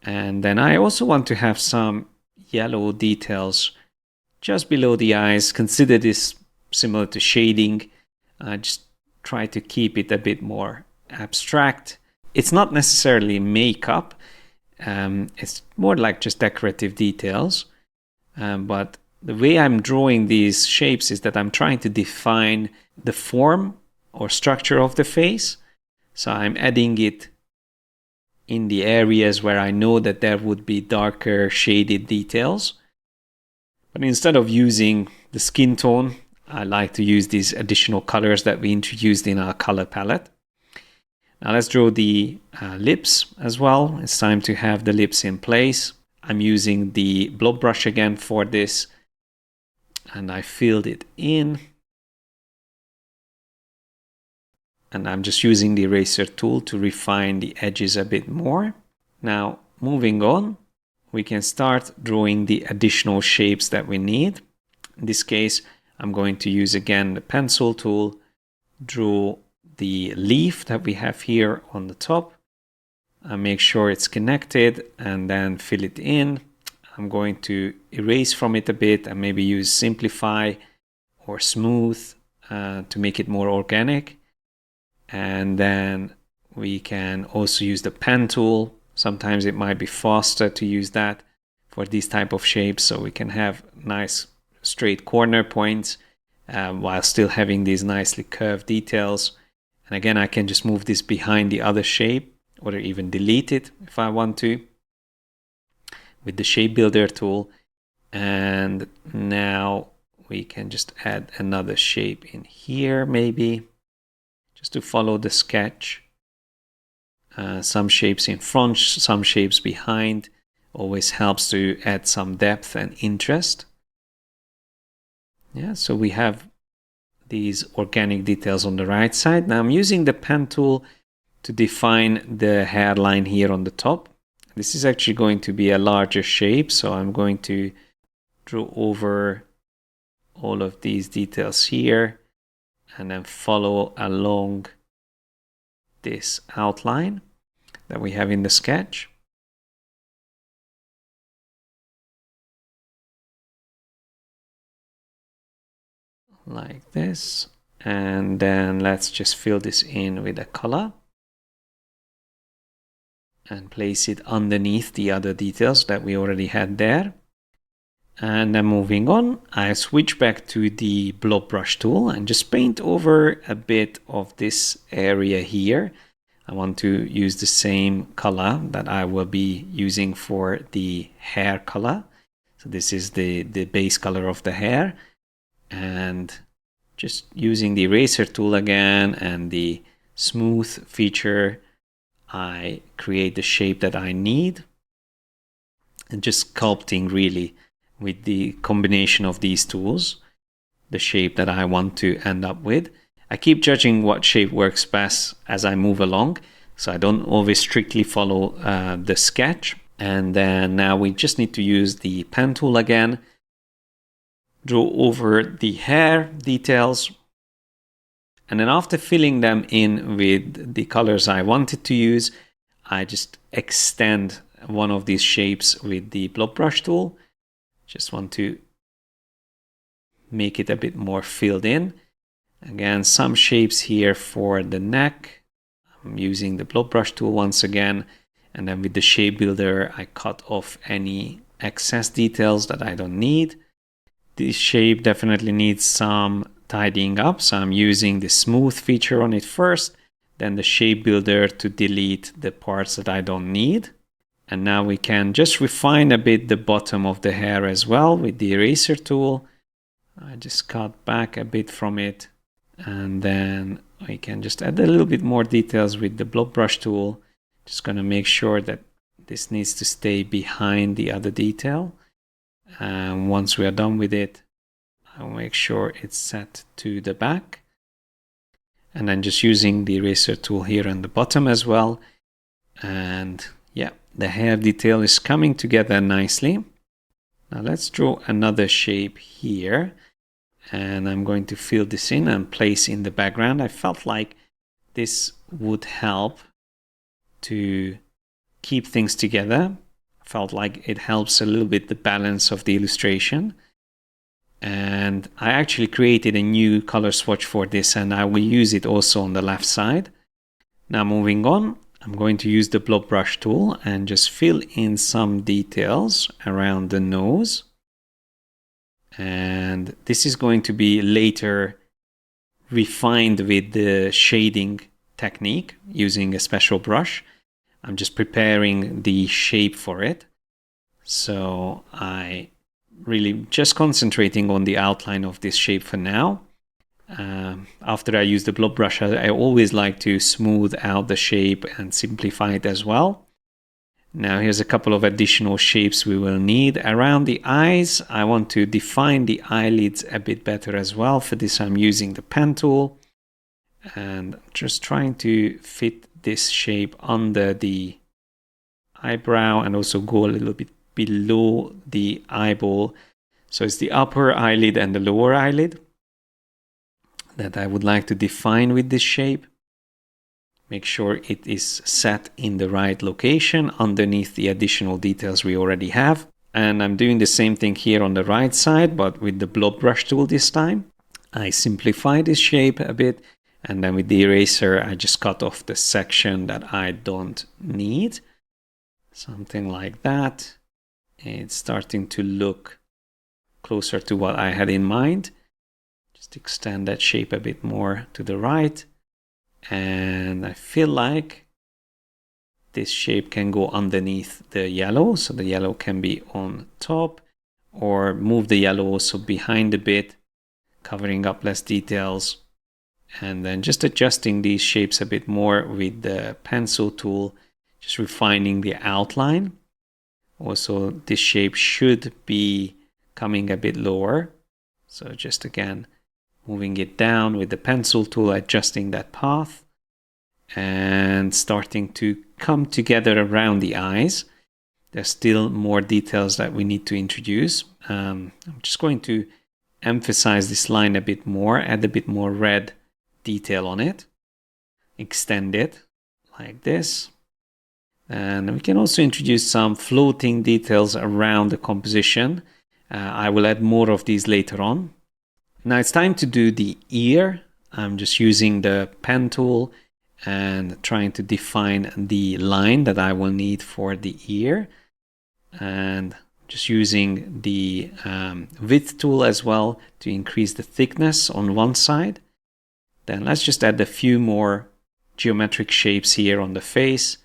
And then I also want to have some yellow details just below the eyes. Consider this similar to shading. Just try to keep it a bit more abstract. It's not necessarily makeup. It's more like just decorative details. But the way I'm drawing these shapes is that I'm trying to define the form or structure of the face. So I'm adding it in the areas where I know that there would be darker shaded details. But instead of using the skin tone, I like to use these additional colors that we introduced in our color palette. Now let's draw the lips as well. It's time to have the lips in place. I'm using the blob brush again for this, and I filled it in. And I'm just using the eraser tool to refine the edges a bit more. Now, moving on, we can start drawing the additional shapes that we need. In this case, I'm going to use again the pencil tool, draw the leaf that we have here on the top. Make sure it's connected and then fill it in. I'm going to erase from it a bit and maybe use simplify or smooth to make it more organic. And then we can also use the pen tool. Sometimes it might be faster to use that for these type of shapes, so we can have nice straight corner points while still having these nicely curved details. And again, I can just move this behind the other shape or even delete it if I want to with the shape builder tool. And now we can just add another shape in here maybe, just to follow the sketch. Some shapes in front, some shapes behind. Always helps to add some depth and interest. Yeah, so we have these organic details on the right side. Now I'm using the pen tool to define the hairline here on the top. This is actually going to be a larger shape, so I'm going to draw over all of these details here and then follow along this outline that we have in the sketch. Like this. And then let's just fill this in with a color and place it underneath the other details that we already had there. And then moving on, I switch back to the blob brush tool and just paint over a bit of this area here. I want to use the same color that I will be using for the hair color. So this is the base color of the hair. And just using the eraser tool again and the smooth feature, I create the shape that I need. And just sculpting really with the combination of these tools, the shape that I want to end up with. I keep judging what shape works best as I move along, so I don't always strictly follow the sketch. And then now we just need to use the pen tool again, draw over the hair details, and then after filling them in with the colors I wanted to use, I just extend one of these shapes with the blob brush tool. Just want to make it a bit more filled in. Again, some shapes here for the neck. I'm using the blob brush tool once again. And then with the shape builder, I cut off any excess details that I don't need. This shape definitely needs some tidying up. So I'm using the smooth feature on it first, then the shape builder to delete the parts that I don't need. And now we can just refine a bit the bottom of the hair as well with the eraser tool. I just cut back a bit from it. And then we can just add a little bit more details with the blob brush tool. Just going to make sure that this needs to stay behind the other detail. And once we are done with it, I'll make sure it's set to the back. And then just using the eraser tool here on the bottom as well. And yeah, the hair detail is coming together nicely. Now let's draw another shape here. And I'm going to fill this in and place in the background. I felt like this would help to keep things together felt like it helps a little bit the balance of the illustration. And I actually created a new color swatch for this, and I will use it also on the left side. Now moving on, I'm going to use the blob brush tool and just fill in some details around the nose. And this is going to be later refined with the shading technique using a special brush. I'm just preparing the shape for it. So I really just concentrating on the outline of this shape for now. After I use the blob brush, I always like to smooth out the shape and simplify it as well. Now here's a couple of additional shapes we will need. Around the eyes, I want to define the eyelids a bit better as well. For this, I'm using the pen tool and just trying to fit this shape under the eyebrow and also go a little bit below the eyeball. So it's the upper eyelid and the lower eyelid that I would like to define with this shape. Make sure it is set in the right location underneath the additional details we already have. And I'm doing the same thing here on the right side, but with the blob brush tool this time. I simplify this shape a bit, and then with the eraser, I just cut off the section that I don't need. Something like that. It's starting to look closer to what I had in mind. Just extend that shape a bit more to the right. And I feel like this shape can go underneath the yellow. So the yellow can be on top, or move the yellow also behind a bit, covering up less details. And then just adjusting these shapes a bit more with the pencil tool, just refining the outline. Also, this shape should be coming a bit lower. So just again, moving it down with the pencil tool, adjusting that path, and starting to come together around the eyes. There's still more details that we need to introduce. I'm just going to emphasize this line a bit more, add a bit more red detail on it, extend it like this. And we can also introduce some floating details around the composition. I will add more of these later on. Now it's time to do the ear. I'm just using the pen tool and trying to define the line that I will need for the ear. And just using the width tool as well to increase the thickness on one side. Then let's just add a few more geometric shapes here on the face,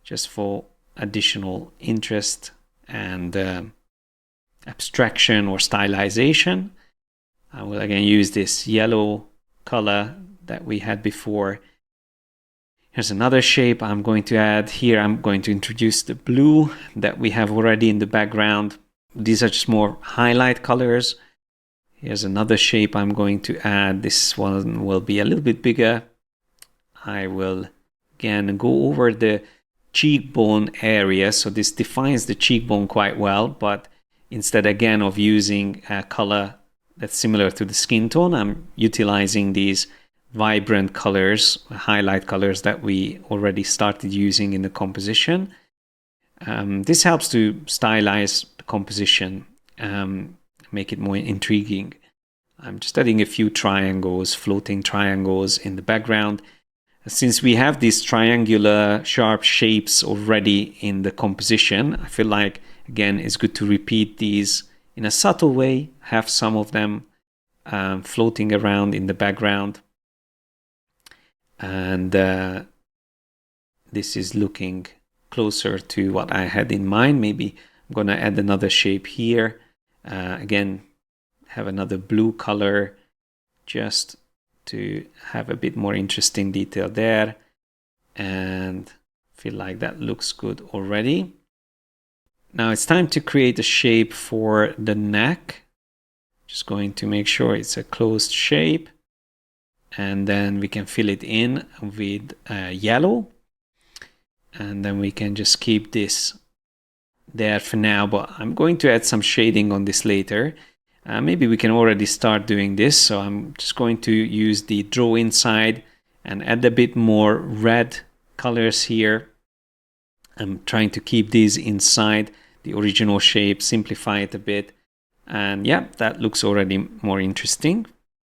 just for additional interest and abstraction or stylization. I will again use this yellow color that we had before. Here's another shape I'm going to add. Here I'm going to introduce the blue that we have already in the background. These are just more highlight colors. Here's another shape I'm going to add. This one will be a little bit bigger. I will again go over the cheekbone area. So this defines the cheekbone quite well, but instead again of using a color that's similar to the skin tone, I'm utilizing these vibrant colors, highlight colors that we already started using in the composition. This helps to stylize the composition, make it more intriguing. I'm just adding a few triangles, floating triangles in the background. Since we have these triangular sharp shapes already in the composition, I feel like, again, it's good to repeat these in a subtle way, have some of them floating around in the background. And this is looking closer to what I had in mind. Maybe I'm going to add another shape here. Again, have another blue color just to have a bit more interesting detail there. And feel like that looks good already. Now it's time to create a shape for the neck. Just going to make sure it's a closed shape. And then we can fill it in with yellow. And then we can just keep this there for now. But I'm going to add some shading on this later. Maybe we can already start doing this. So I'm just going to use the draw inside and add a bit more red colors here. I'm trying to keep these inside the original shape, simplify it a bit. And yeah, that looks already more interesting.